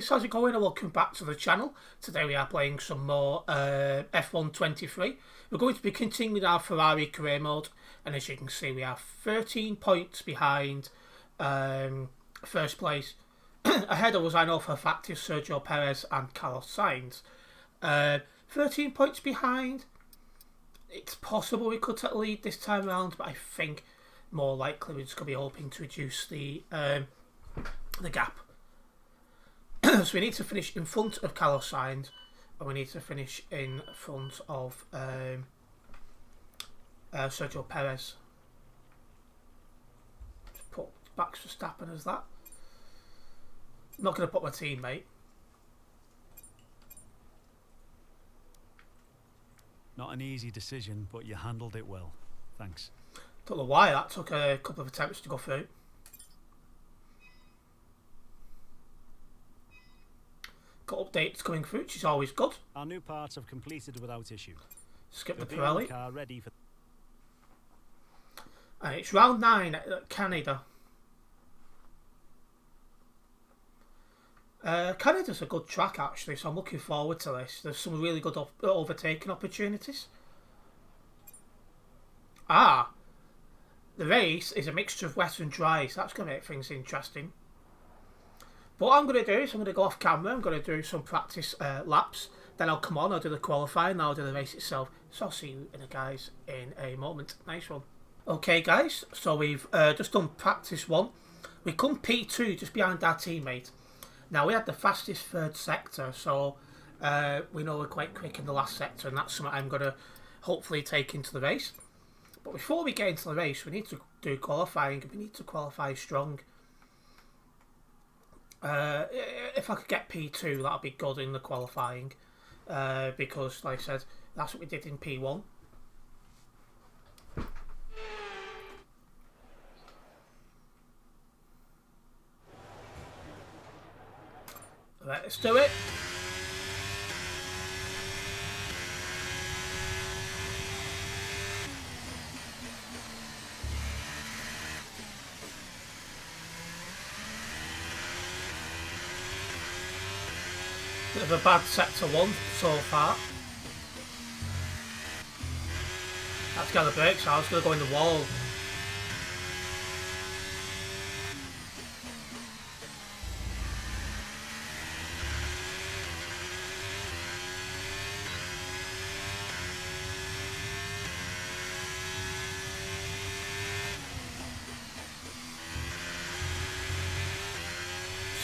guys, how's it going? And welcome back to the channel. Today we are playing some more F1 23. We're going to be continuing our Ferrari career mode, and as you can see we are 13 points behind first place. Ahead of us, I know for a fact, is Sergio Perez and Carlos Sainz. 13 points behind. It's possible we could take the lead this time around, but I think more likely we're just going to be hoping to reduce the gap. So we need to finish in front of Carlos Sainz, and we need to finish in front of Sergio Perez. Just put Max Verstappen as that. I'm not going to put my teammate. Not an easy decision, but you handled it well. Thanks. Don't know why that took a couple of attempts to go through. Got updates coming through, which is always good. Our new parts have completed without issue. Skip the Pirelli. Car ready for... And it's round 9 at Canada. Canada's a good track actually, so I'm looking forward to this. There's some really good overtaking opportunities. The race is a mixture of wet and dry, so that's going to make things interesting. But what I'm going to do is I'm going to go off camera, I'm going to do some practice laps, then I'll come on, I'll do the qualifying, and I'll do the race itself. So I'll see you guys in a moment. Nice one. Okay guys, so we've just done practice 1. We come P2 just behind our teammate. Now we had the fastest third sector, so we know we're quite quick in the last sector, and that's something I'm going to hopefully take into the race. But before we get into the race, we need to do qualifying, and we need to qualify strong. If I could get P2, that would be good in the qualifying, because, like I said, that's what we did in P1. Let's do it. Bit of a bad sector 1 so far. That's got the brakes, so I was going to go in the wall.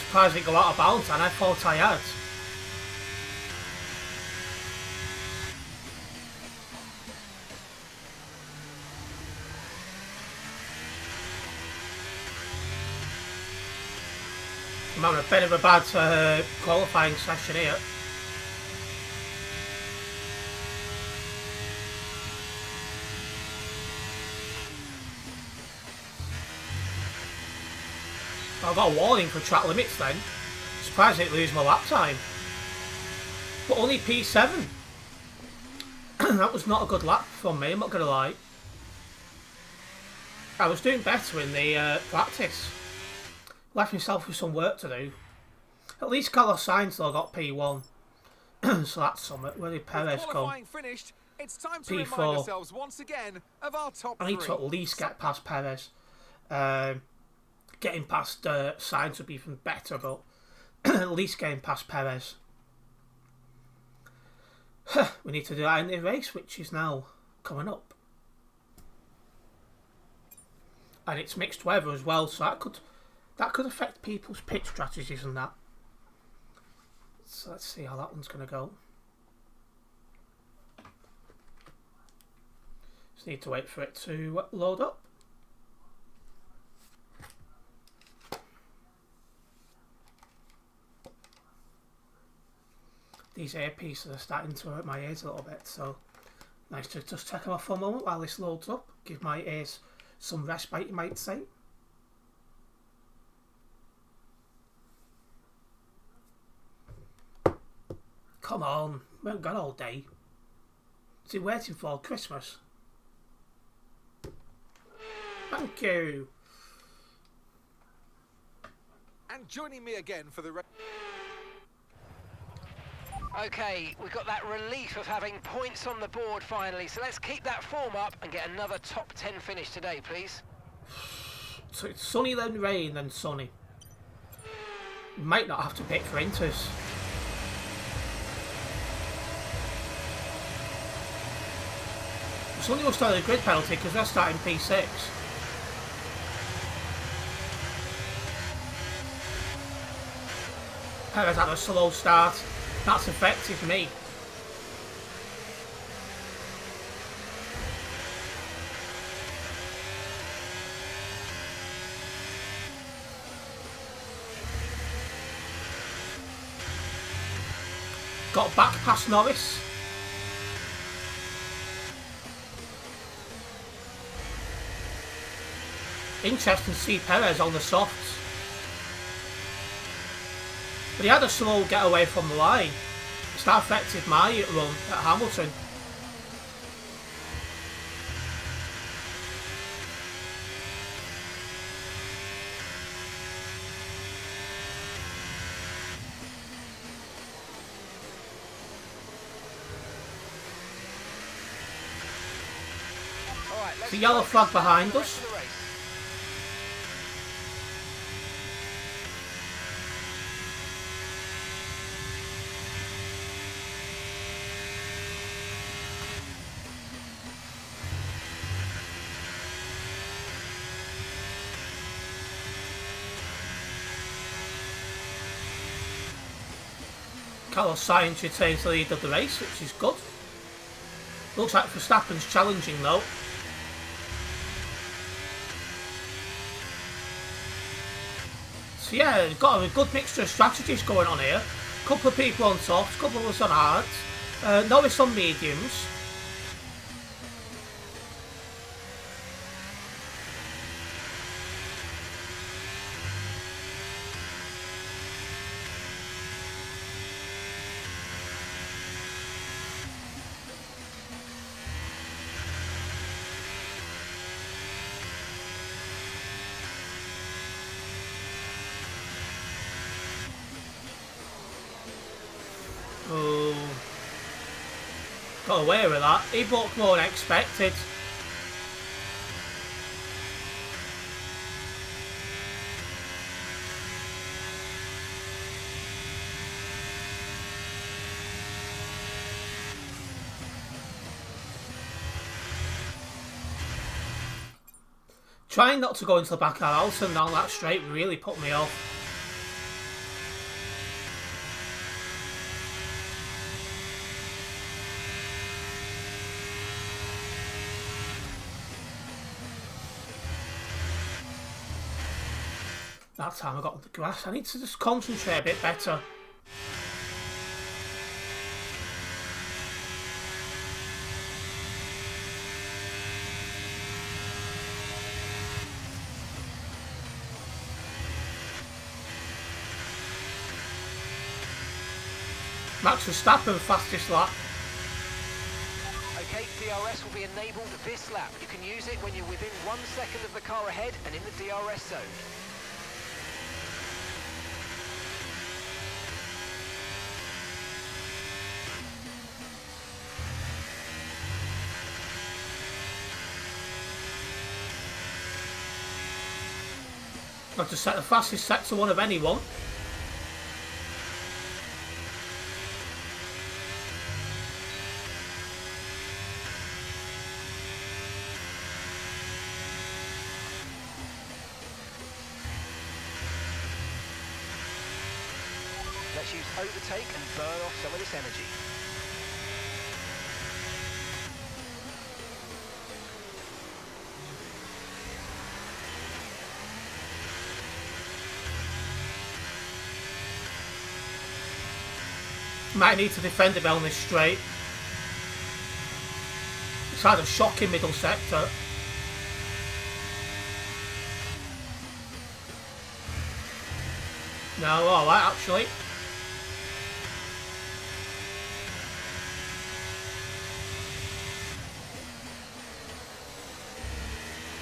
Surprised it got out of bounds, and I thought I had. I'm having a bit of a bad qualifying session here. I got a warning for track limits then. Surprised I didn't lose my lap time. But only P7. That was not a good lap from me, I'm not going to lie. I was doing better in the practice. Left myself with some work to do. At least Carlos Sainz though got P1. So that's something. Where did Perez go? Finished, it's time to P4. remind ourselves once again of our top I need to at least get past Perez. Getting past Sainz would be even better, but at least getting past Perez. We need to do that in the race, which is now coming up. And it's mixed weather as well, so that could affect people's pitch strategies and that. So let's see how that one's going to go. Just need to wait for it to load up. These earpieces are starting to hurt my ears a little bit, so nice to just take them off for a moment while this loads up. Give my ears some respite, you might say. Come on, we haven't got all day. Is he waiting for Christmas? Thank you. And joining me again for the... Okay, we've got that relief of having points on the board finally, so let's keep that form up and get another top 10 finish today, please. So it's sunny, then rain, then sunny. Might not have to pick for Inters. Sunny will start a grid penalty because they're starting P6. Perez had a slow start. That's affected me. Got back past Norris. Interesting to see Perez on the softs. But he had a slow getaway from the line. It's that affected my run at Hamilton. All right, let's The yellow flag behind the us. rest of the race. Carlos Sainz retains the lead of the race, which is good. Looks like Verstappen's challenging though. So yeah, got a good mixture of strategies going on here. Couple of people on softs, couple of us on hards. Norris on mediums. Oh, got away with that. He broke more than expected. Trying not to go into the back of Alton down that straight really put me off. That time I got on the grass. I need to just concentrate a bit better. Max Verstappen fastest lap. Okay, DRS will be enabled this lap. You can use it when you're within 1 second of the car ahead and in the DRS zone. Got to set the fastest sector one of anyone. Let's use overtake and burn off some of this energy. Might need to defend a bit on this straight. It's had a shocking middle sector. No, alright actually.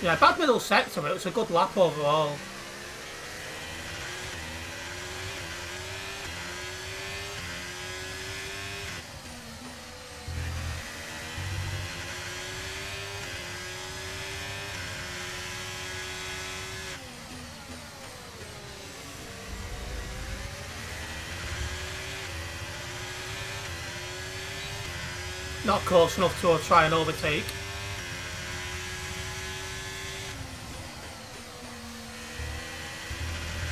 Yeah, bad middle sector, but it was a good lap overall. Not close enough to try and overtake.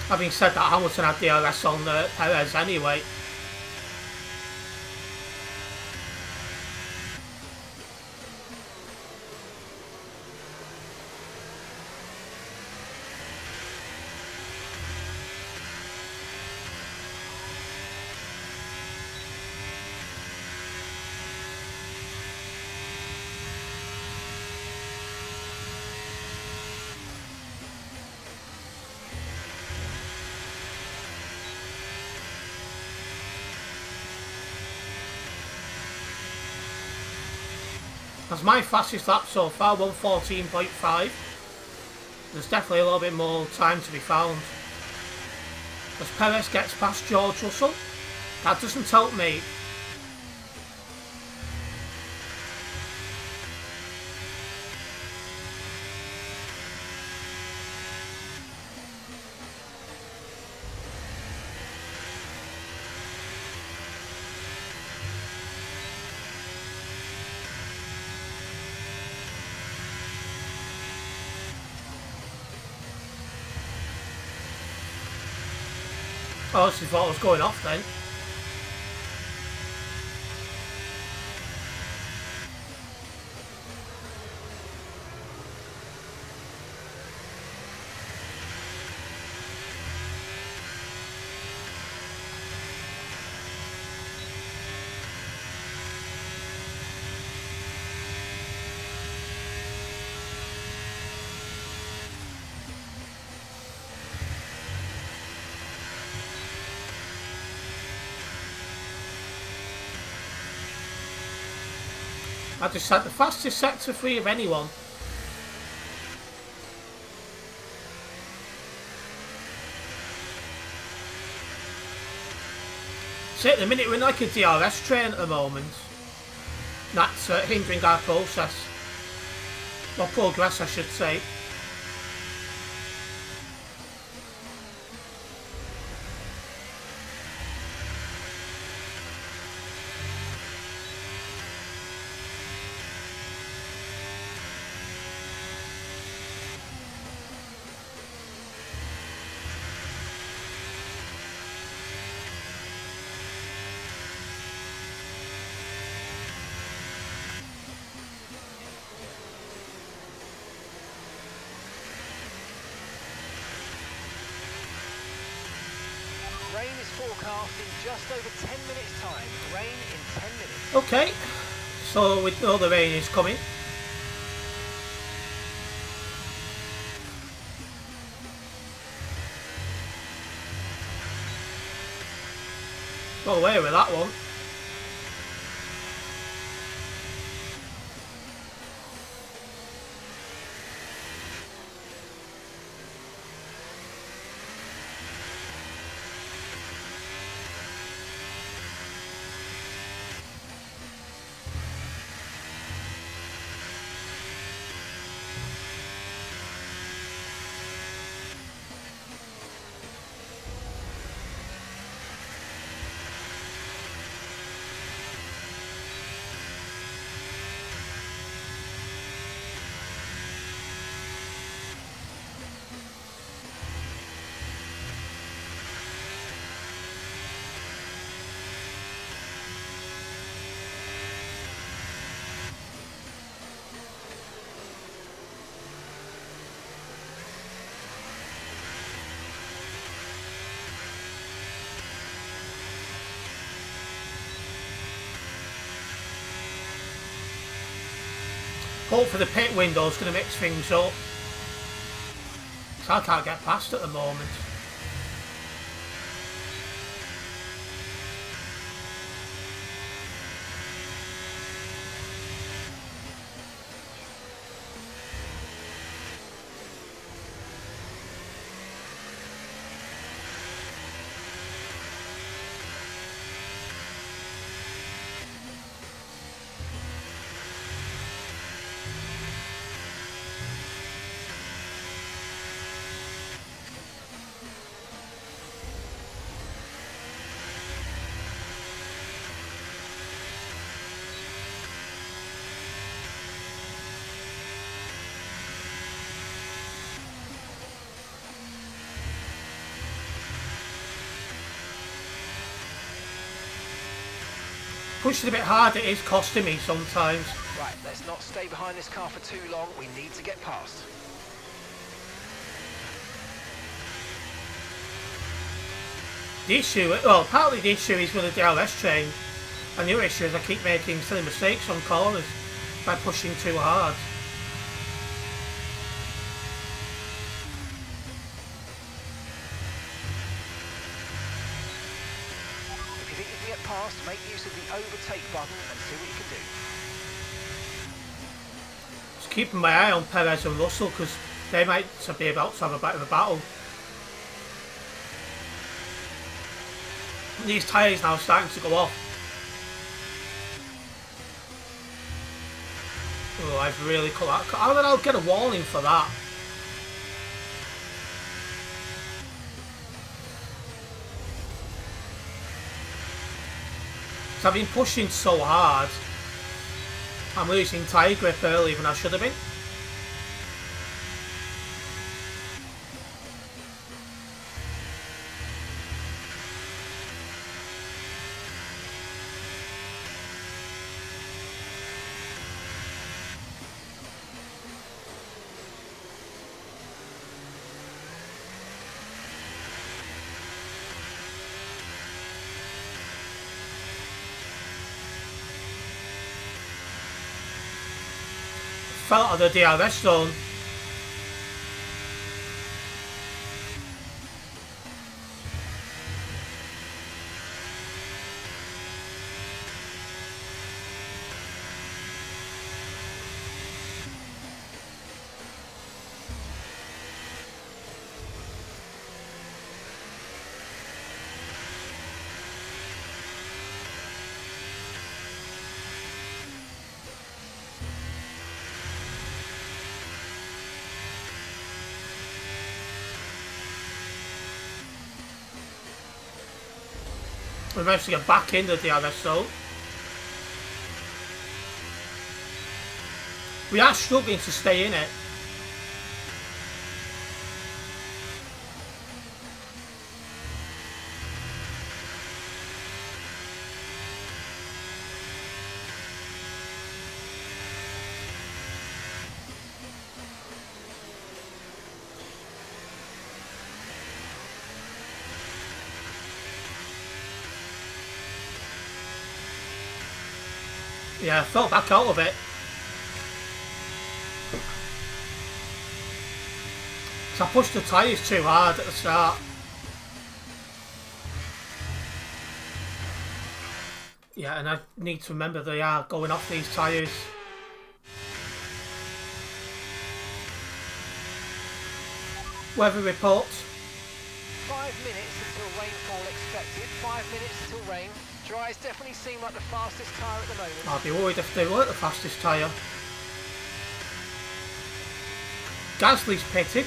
Having said that, Hamilton had DRS on Perez anyway. That's my fastest lap so far, 1:14.5. There's definitely a little bit more time to be found. As Perez gets past George Russell, that doesn't help me. Oh, she thought I was going off then. I just had the fastest sector 3 of anyone. See, at the minute we're in like a DRS train at the moment. That's hindering our process. Or progress, I should say. Rain is forecast in just over 10 minutes' time. Rain in 10 minutes. Okay, so we know the rain is coming. Got away with that one. Hopefully the pit window's going to mix things up. So I can't get past at the moment. pushing a bit hard, it is costing me sometimes. Right, let's not stay behind this car for too long. We need to get past. The issue, well, partly the issue is with the DRS chain, and the other issue is I keep making silly mistakes on corners by pushing too hard. If you think you can get past, make use of the overtake button and see what you can do. Just keeping my eye on Perez and Russell because they might be about to have a bit of a battle. These tyres now starting to go off. Oh, I've really cut that. How did I get a warning for that? So I've been pushing so hard. I'm losing tyre grip earlier than I should have been. Fell out of the DRS zone. We managed to get back into the DRS zone. We are struggling to stay in it. Yeah, I fell back out of it. So I pushed the tyres too hard at the start. Yeah, and I need to remember they are going off these tyres. Weather report. 5 minutes until rainfall expected. 5 minutes until rain. Dries definitely seem like the fastest tyre at the moment. I'd be worried if they weren't the fastest tyre. Gasly's pitted.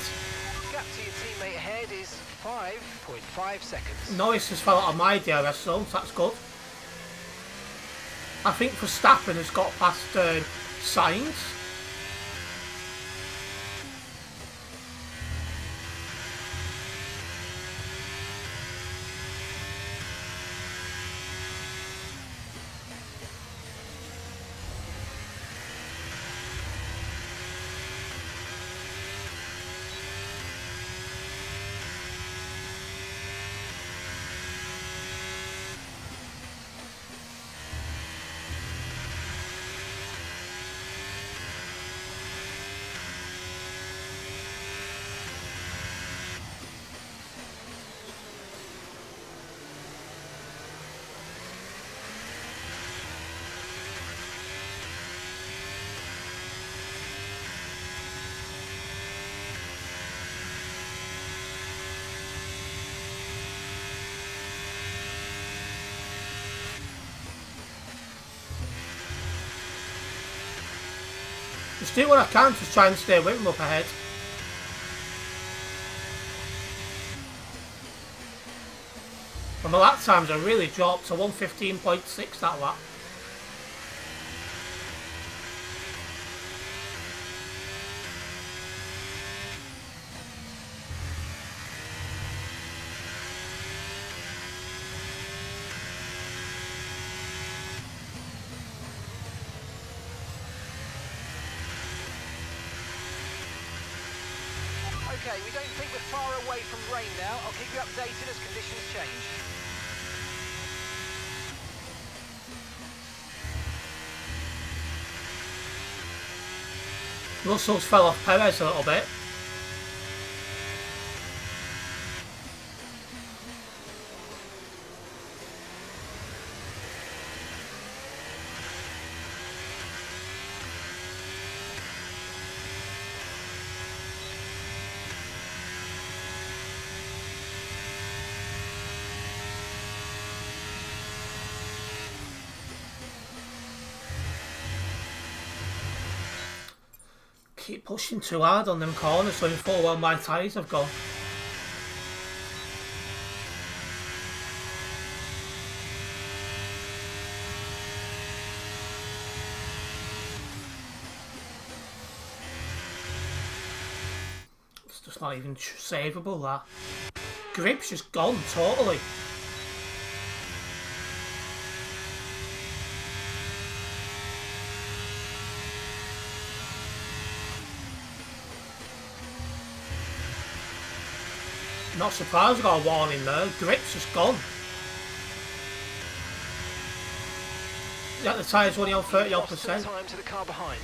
Gap to your teammate ahead is 5.5 seconds. Norris has fell out of my DRS zone, so that's good. I think Verstappen has got past Sainz. Just do what I can to try and stay with him up ahead. And my lap times are really dropped to 1:15.6 that lap. Okay, we don't think we're far away from rain now. I'll keep you updated as conditions change. Russell's fell off Perez a little bit. Keep pushing too hard on them corners, so in full well my tyres have gone. It's just not even savable, that. Grip's just gone totally. Not surprised I got a warning there. Grip's just gone. Yeah, the tyre's only on 30%. Time to the car behind.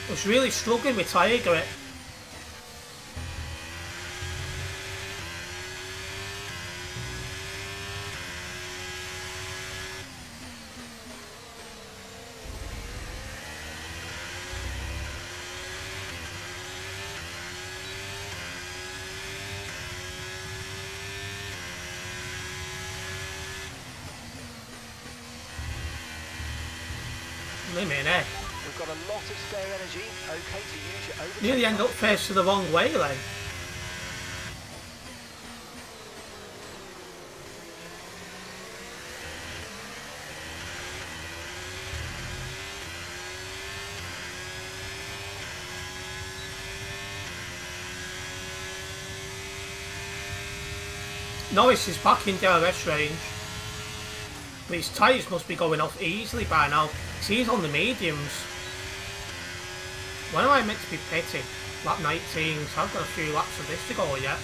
I was really struggling with tyre grip. Minute. We've got a lot of spare energy. Okay to use your overtake. Nearly end up facing the wrong way then. Norris is back in DRS range. But his tyres must be going off easily by now. He's on the mediums. When am I meant to be pitting? Lap 19, so I've got a few laps of this to go yet.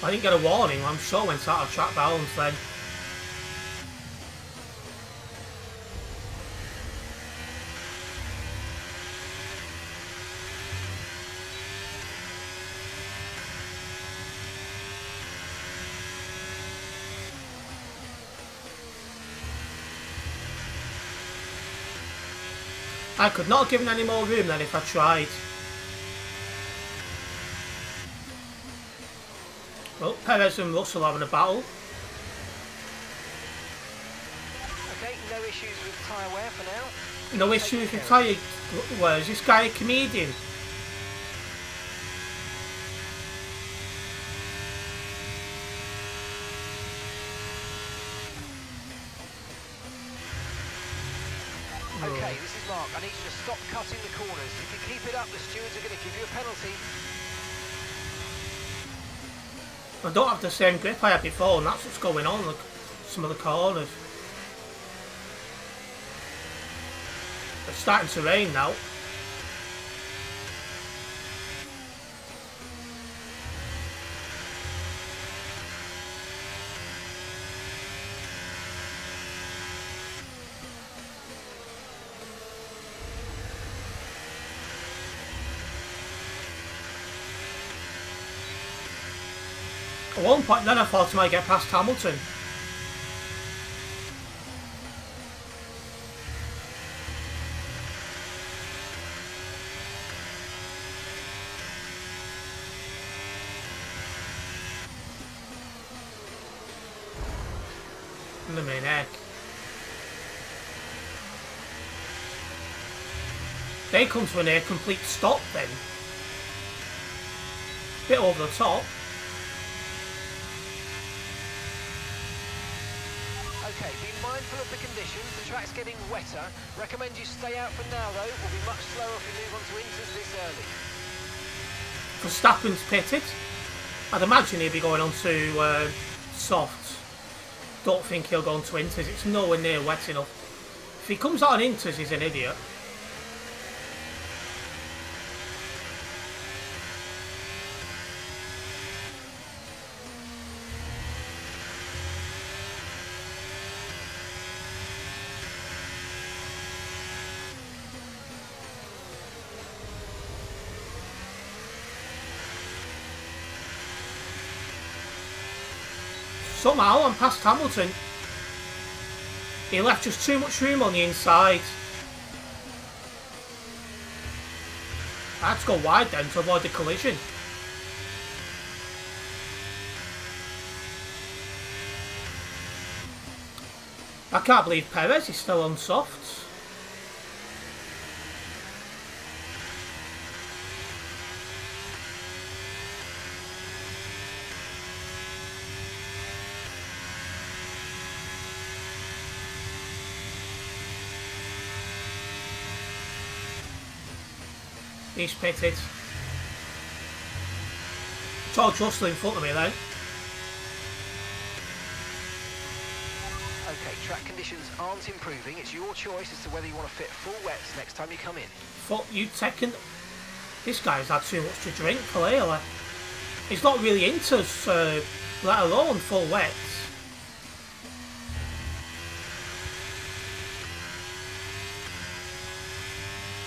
I didn't get a warning, I'm sure went out of track balance then. I could not have given any more room then if I tried. Well, Perez and Russell having a battle. Okay, no issues with tyre wear for now. No issues with tyre wear. Is this guy a comedian? Okay, this is Mark. I need you to stop cutting the corners. If you keep it up, the stewards are going to give you a penalty. I don't have the same grip I had before, and that's what's going on. Look, some of the corners. It's starting to rain now. At one point then I thought I might get past Hamilton. In the main heck. They come to a near complete stop then. Bit over the top. Okay, be mindful of the conditions. The track's getting wetter. Recommend you stay out for now, though. We'll be much slower if we move on to inters this early. Verstappen's pitted. I'd imagine he'll be going on to softs. Don't think he'll go on to inters. It's nowhere near wet enough. If he comes out on inters, he's an idiot. Somehow I'm past Hamilton. He left just too much room on the inside. I had to go wide then to avoid the collision. I can't believe Perez is still on softs. He's pitted. George Russell in front of me then. Okay, track conditions aren't improving. It's your choice as to whether you want to fit full wets next time you come in. Thought you'd taken. This guy's had too much to drink, clearly. He's not really into us, let alone full wets.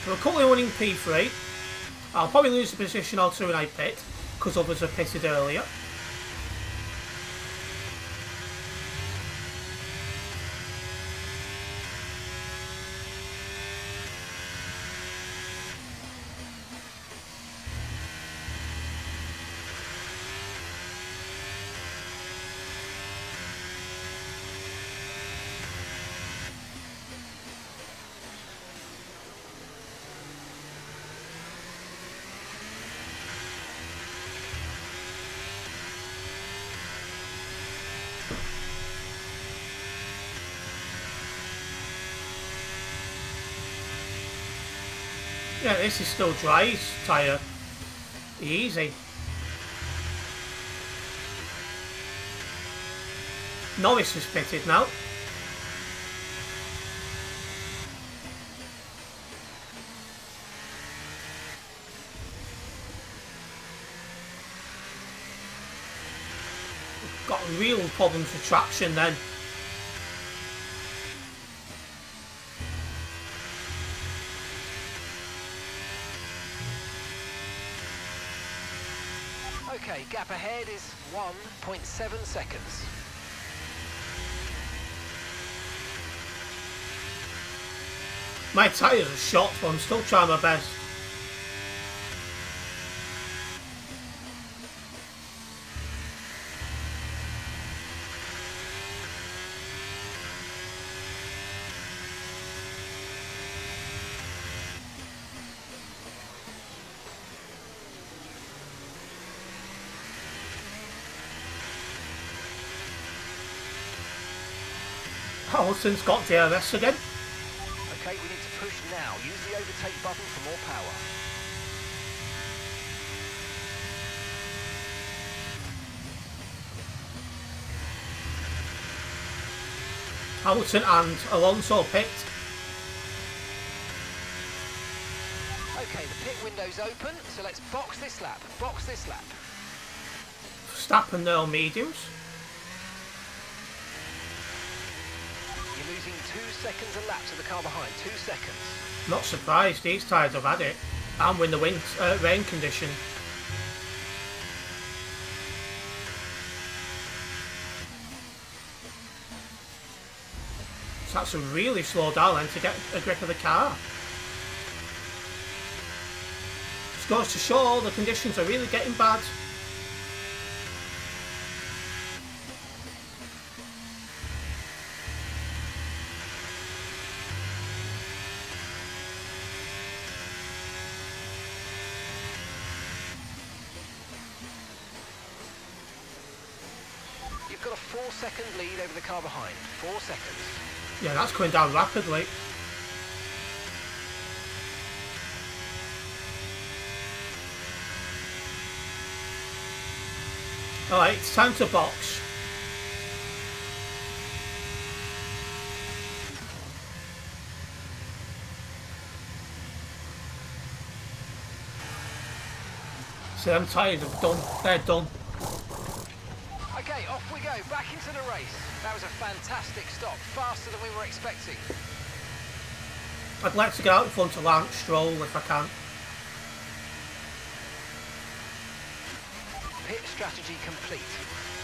We're currently winning P3. I'll probably lose the position or two when I pit, because others have pitted earlier. Yeah, this is still dry, his tyre. Easy. Norris is pitted now. Got real problems with traction then. Okay, gap ahead is 1.7 seconds. My tyres are shot, but I'm still trying my best. Hamilton's got DRS again. Okay, we need to push now. Use the overtake button for more power. Hamilton and Alonso picked. Okay, the pit window's open, so let's box this lap. Box this lap. Verstappen there on mediums. You're losing 2 seconds a lap to the car behind. 2 seconds. Not surprised, these tyres have had it. And we're in the rain condition. So that's a really slow down then to get a grip of the car. Just goes to show the conditions are really getting bad. You've got a 4-second lead over the car behind. 4 seconds. Yeah, that's going down rapidly. Alright, it's time to box. See, I'm tired, I'm done. They're done. Okay, off we go, back into the race. That was a fantastic stop, faster than we were expecting. I'd like to get out in front of Lance Stroll if I can. Pit strategy complete.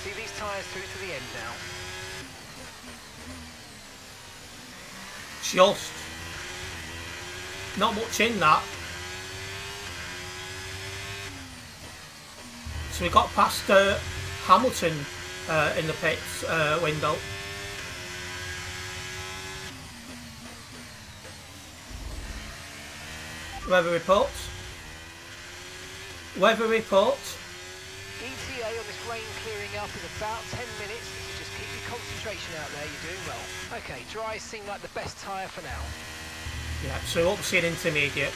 See these tyres through to the end now. Just. Not much in that. So we got past Hamilton in the pits window. Weather report. Weather report. ETA on this rain clearing up in about 10 minutes. So just keep your concentration out there, you're doing well. Okay, dry seem like the best tyre for now. Yeah, so up to intermediates.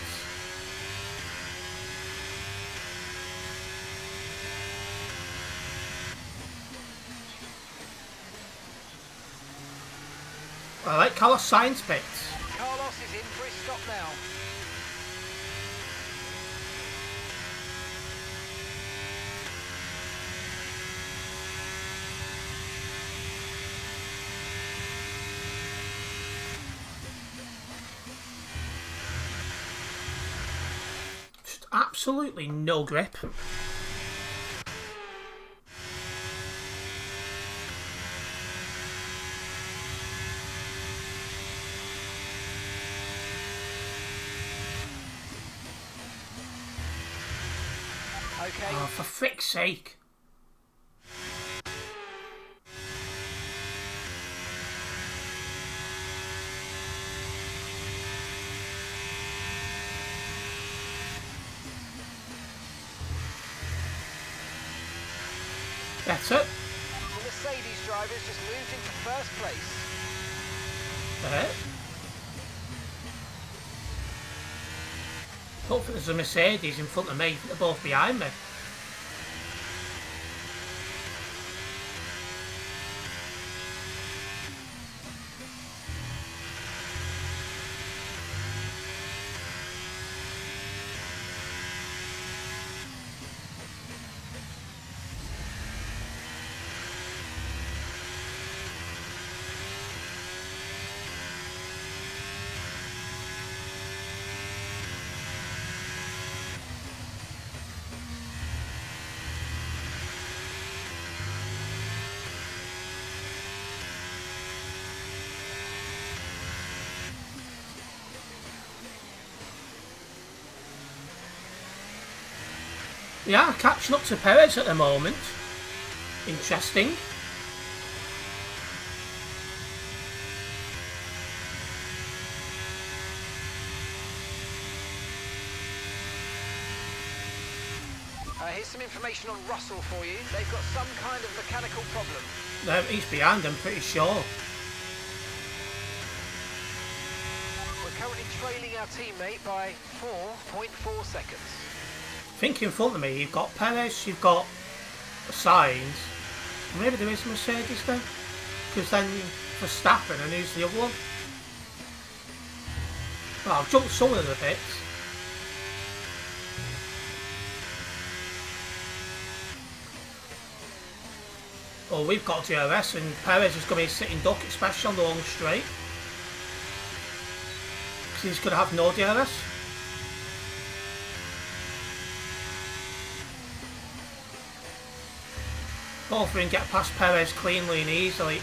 I like Carlos Sainz pits. Carlos is in for his stop now. Just absolutely no grip. Okay. Oh, for frick's sake. Better. The Mercedes drivers just moved into first place. Hopefully there's a Mercedes in front of me. They're both behind me. Yeah, catching up to Perez at the moment. Interesting. Here's some information on Russell for you. They've got some kind of mechanical problem. No, he's behind, I'm pretty sure. We're currently trailing our teammate by 4.4 seconds. I think in front of me you've got Perez, you've got Sainz. Maybe there is a Mercedes then? Because then Verstappen, and who's the other one? Well, I've jumped some of the bits. Oh, we've got DRS and Perez is going to be sitting duck, especially on the long straight. Because he's going to have no DRS. Hopefully we can get past Perez cleanly and easily.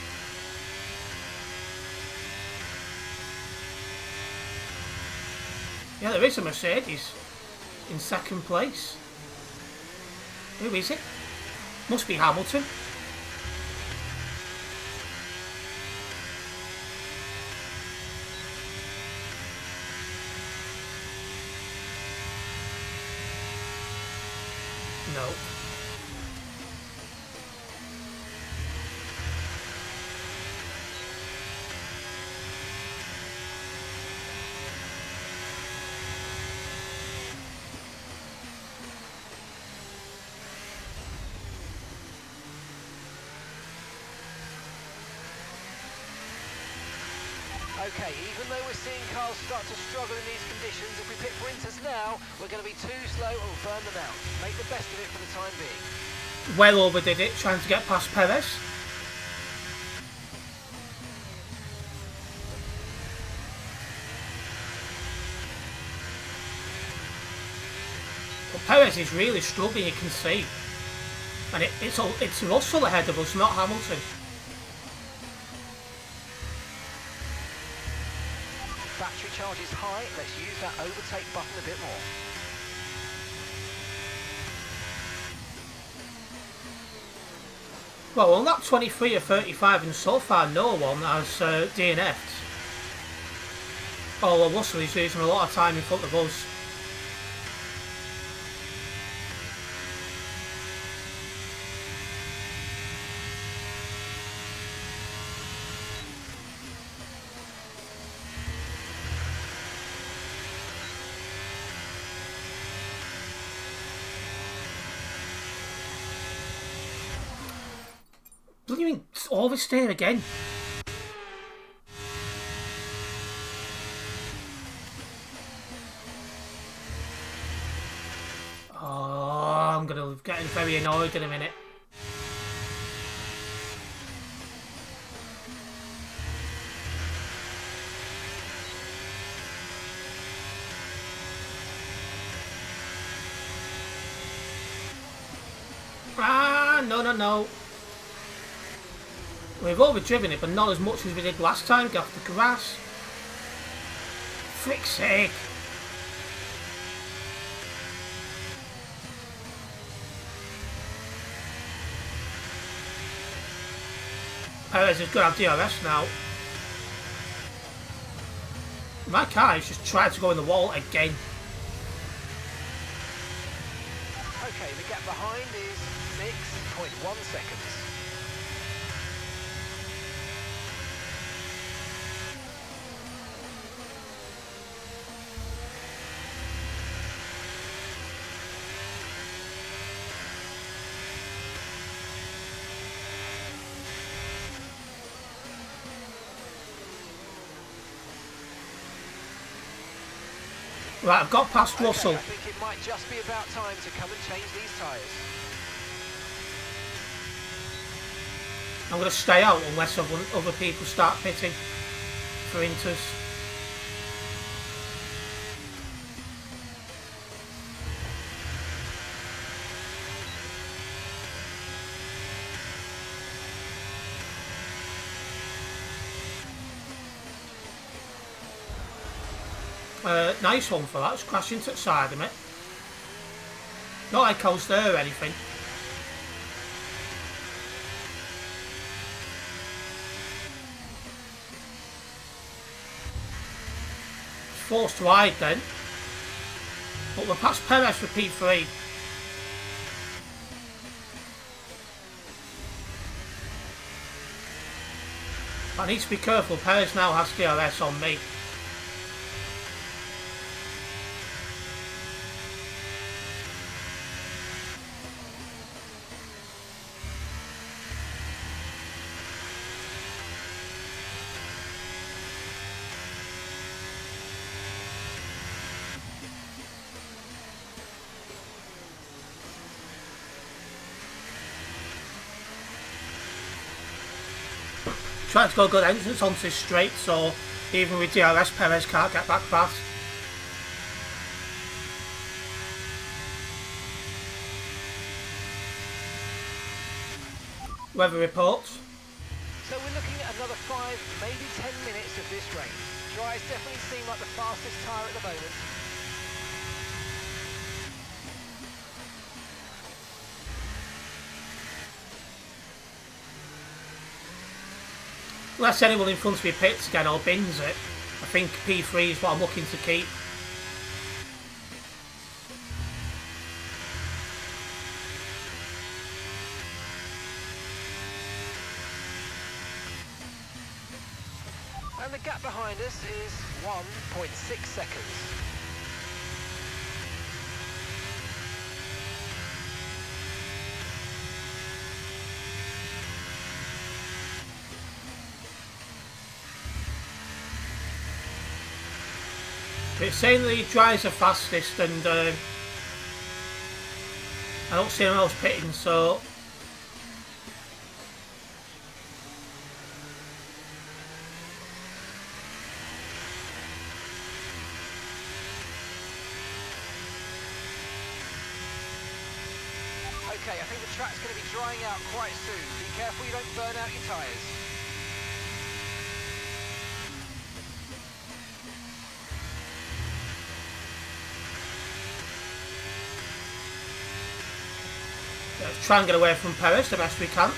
Yeah, there is a Mercedes in second place. Who is it? Must be Hamilton. No. Okay, even though we're seeing cars start to struggle in these conditions, if we pit for Inters now, we're going to be too slow and we'll burn them out. Make the best of it for the time being. Well overdid it, trying to get past Perez. But Perez is really struggling, you can see. And it's Russell ahead of us, not Hamilton. Battery charge is high, let's use that overtake button a bit more. Well, on that 23 or 35, and so far no one has DNF'd. Although Russell is losing a lot of time in front of us. Bloody oversteer again. Oh, I'm gonna get very annoyed in a minute. Ah, no. We've overdriven it, but not as much as we did last time. Get off the grass. Frick's sake. Perez is going to have DRS now. My car is just trying to go in the wall again. Okay, the gap behind is 6.1 seconds. Right, I've got past Russell. I think it might just be about time to come and change these tyres. I'm going to stay out unless other people start pitting for Inters. Nice one for that, it's crashing to the side of me. Not like I was there or anything. Forced wide then. But we're past Perez for P3. I need to be careful, Perez now has DRS on me. Trying to go good entrance onto this straight, so even with DRS, Perez can't get back fast. Weather reports. So we're looking at another 5, maybe 10 minutes of this race. Dries definitely seem like the fastest tyre at the moment. Unless anyone in front of me pits again or bins it, I think P3 is what I'm looking to keep. And the gap behind us is 1.6 seconds. But it's saying that he drives the fastest, and I don't see anyone else pitting, so... Okay, I think the track's going to be drying out quite soon. Be careful you don't burn out your tyres. Let's try and get away from Perez the best we can.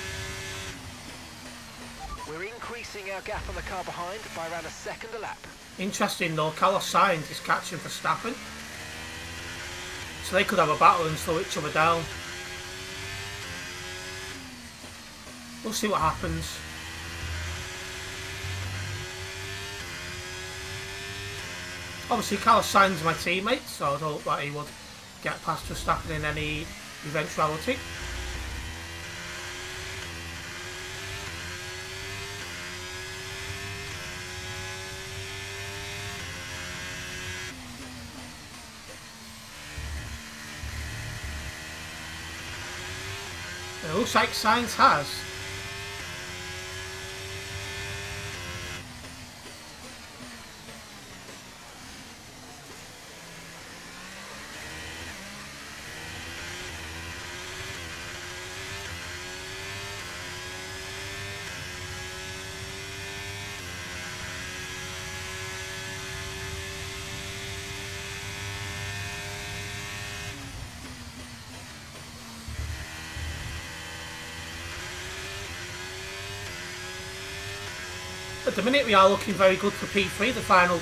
We're increasing our gap on the car behind by around a second a lap. Interesting though, Carlos Sainz is catching Verstappen. So they could have a battle and slow each other down. We'll see what happens. Obviously Carlos Sainz is my teammate, so I'd hope that he would get past Verstappen in any eventuality. It looks like Sainz has. At the minute we are looking very good for P3, the final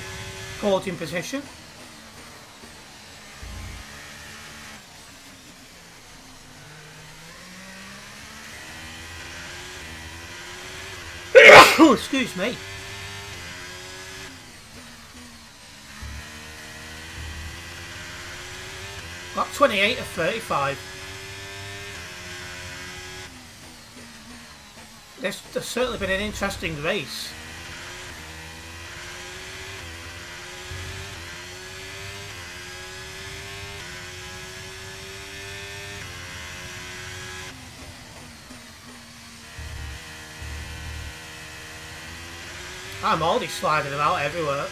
podium position. Oh, excuse me. Got 28 of 35. There's certainly been an interesting race. I'm already sliding them out everywhere.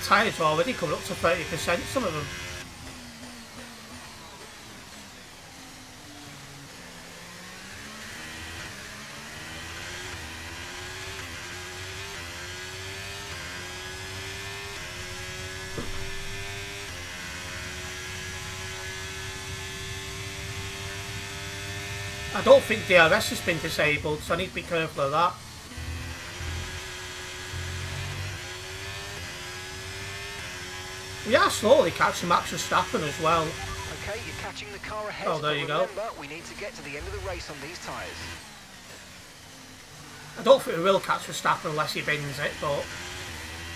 Tyres are already coming up to 30%, some of them. I don't think DRS has been disabled, so I need to be careful of that. We are slowly catching Max Verstappen as well. Okay, you're catching the car ahead. Oh, there you go. Remember, we need to get to the end of the race on these tyres. I don't think we will catch Verstappen unless he bins it, but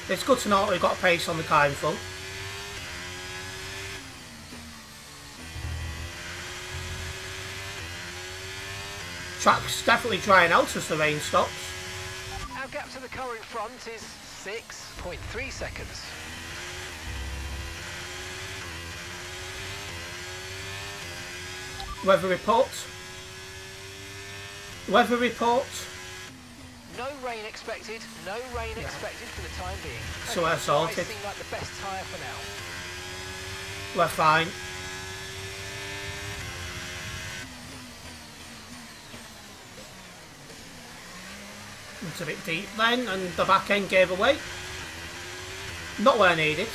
it's good to know that we've got pace on the car in front. Track's definitely drying out as the rain stops. Our gap to the car in front is 6.3 seconds. Weather report. Weather report. No rain expected. No rain expected for the time being. So we're sorted. Seem like the best tyre for now. We're fine. It's a bit deep then, and the back end gave away. Not where I need it.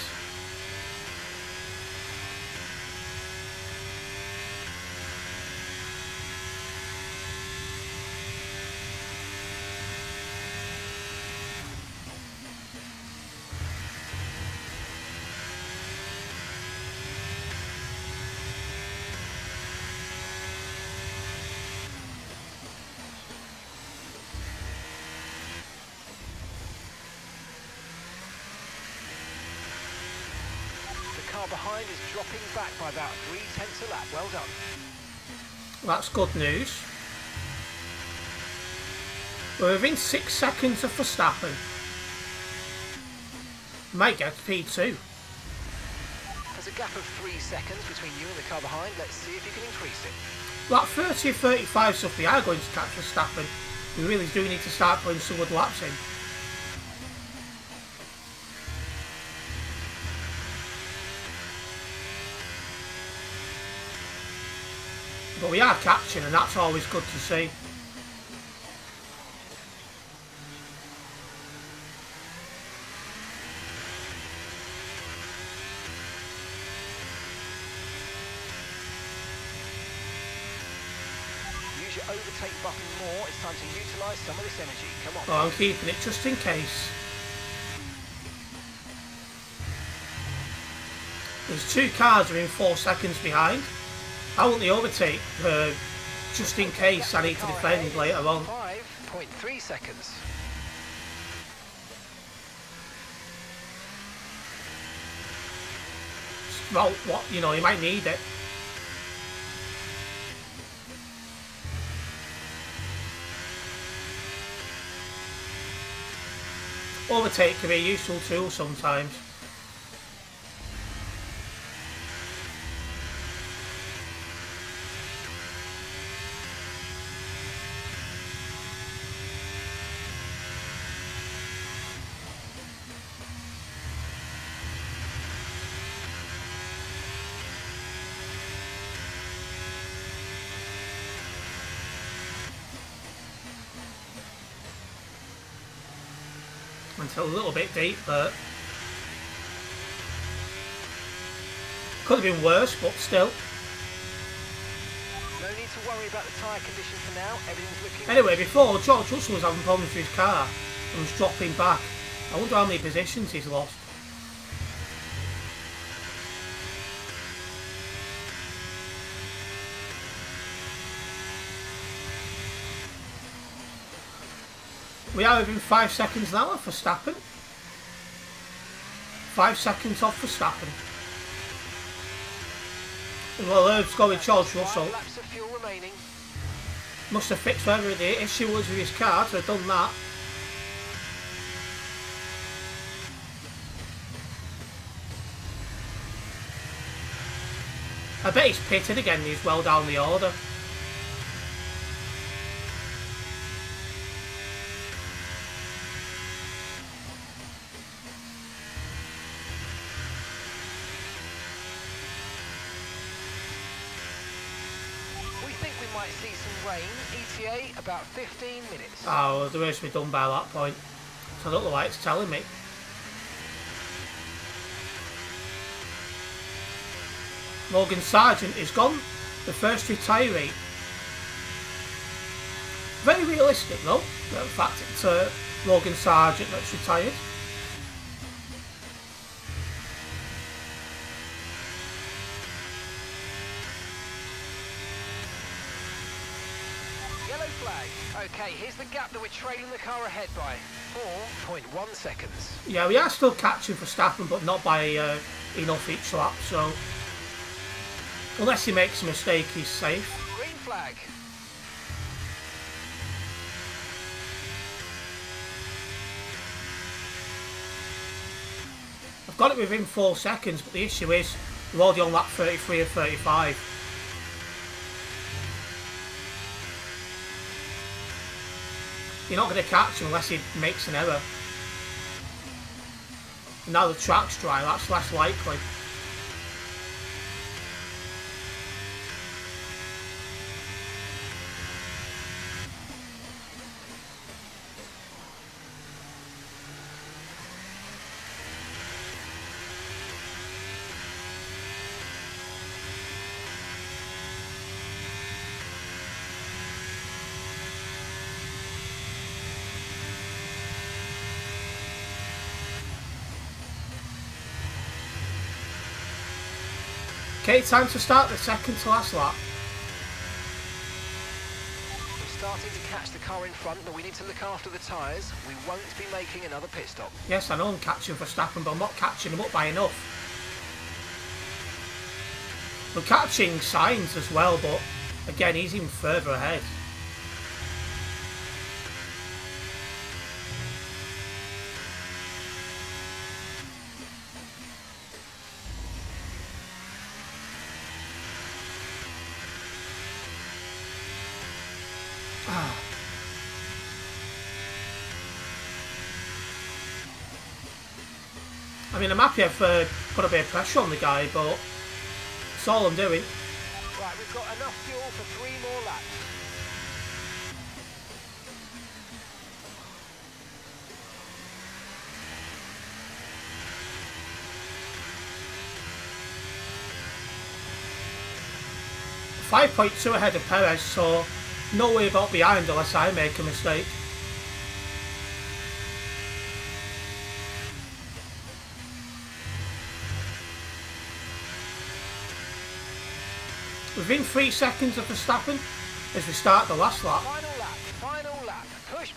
Behind is dropping back by about 0.3 a lap. Well done. That's good news. We're within 6 seconds of Verstappen. Might get P2. There's a gap of 3 seconds between you and the car behind. Let's see if you can increase it. Like 30 or 35 stuff, we are going to catch Verstappen. We really do need to start putting some good laps in. But we are catching, and that's always good to see. Use your overtake button more. It's time to utilise some of this energy. Come on. Oh, I'm keeping it just in case. There's 2 cars are in 4 seconds behind. I want the overtake just in case I need to defend later on. 5.3 seconds. Well, what, you know, you might need it. Overtake can be a useful tool sometimes. Until a little bit deep, but could have been worse, but still. No need to worry about the tyre condition for now. Everything's looking... Anyway, before, George Russell was having problems with his car and was dropping back. I wonder how many positions he's lost. We are within 5 seconds now off Verstappen. 5 seconds off Verstappen. Well, let's go with George Russell. 5 laps of fuel remaining. Must have fixed whatever the issue was with his car to have done that. I bet he's pitted again and he's well down the order. Might see some rain. ETA about 15 minutes. Oh, the race will be done by that point. So I don't know why it's telling me. Logan Sargent is gone. The first retiree. Very realistic though. The fact it's Logan Sargent that's retired. Okay, here's the gap that we're trailing the car ahead by. 4.1 seconds. Yeah, we are still catching Verstappen, but not by enough each lap, so... Unless he makes a mistake, he's safe. Green flag. I've got it within 4 seconds, but the issue is we're already on lap 33 or 35. You're not going to catch him unless he makes an error. Now the track's dry, that's less likely. Okay, time to start the second to last lap. We're starting to catch the car in front, but we need to look after the tyres. We won't be making another pit stop. Yes, I know I'm catching Verstappen, but I'm not catching him up by enough. We're catching Sainz as well, but again, he's even further ahead. I mean, I'm happy I've put a bit of pressure on the guy, but that's all I'm doing. Right, we've got enough fuel for 3 more laps. .2 ahead of Perez, so no way about behind unless I make a mistake. Within 3 seconds of Verstappen as we start the last lap. Final lap, push.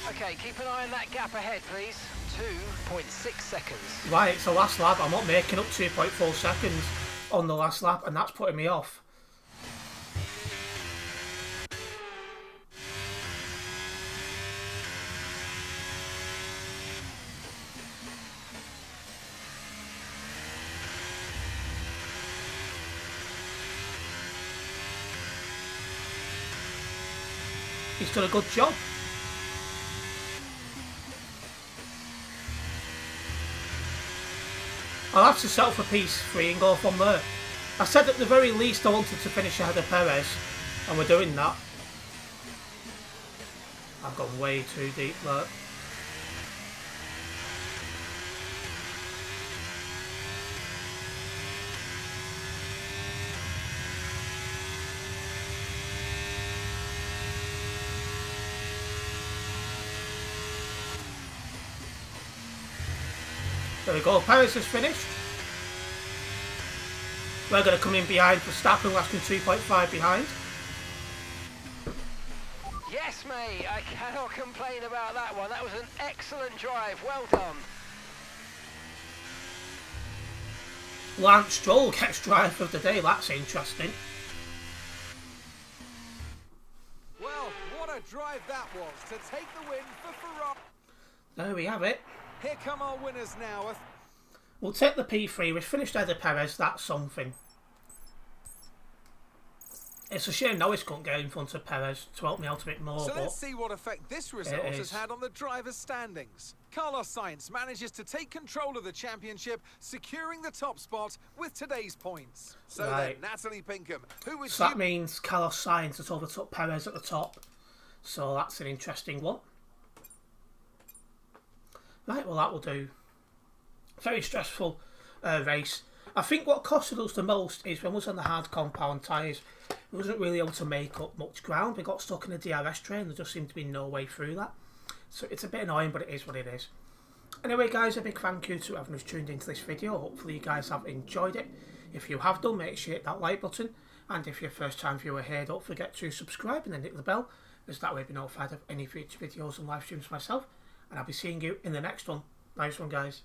Okay, keep an eye on that gap ahead, please. 2.6 seconds. Right, it's the last lap. I'm not making up 2.4 seconds on the last lap, and that's putting me off. He's done a good job. I'll have to settle for P3 and go from there. I said at the very least I wanted to finish ahead of Perez, and we're doing that. I've gone way too deep there. There we go, Perez has finished. We're going to come in behind Verstappen, lasting 2.5 behind. Yes, mate, I cannot complain about that one. That was an excellent drive, well done. Lance Stroll gets driver of the day, that's interesting. Well, what a drive that was to take the win for Ferrari. There we have it. Here come our winners now. We'll take the P3. We've finished ahead of Perez. That's something. It's a shame Norris couldn't get in front of Perez to help me out a bit more. So let's see what effect this result has had on the drivers' standings. Carlos Sainz manages to take control of the championship, securing the top spot with today's points. So right. then, Natalie Pinkham, who was... So that means Carlos Sainz has overtook Perez at the top. So that's an interesting one. Right, well that will do. Very stressful race. I think what costed us the most is when we was on the hard compound tyres, we wasn't really able to make up much ground. We got stuck in a DRS train. There just seemed to be no way through that. So it's a bit annoying, but it is what it is. Anyway guys, a big thank you to everyone who's tuned into this video. Hopefully you guys have enjoyed it. If you have done, make sure you hit that like button. And if you're a first time viewer here, don't forget to subscribe and then hit the bell, as that way you'll be notified of any future videos and live streams myself. And I'll be seeing you in the next one. Nice one, guys.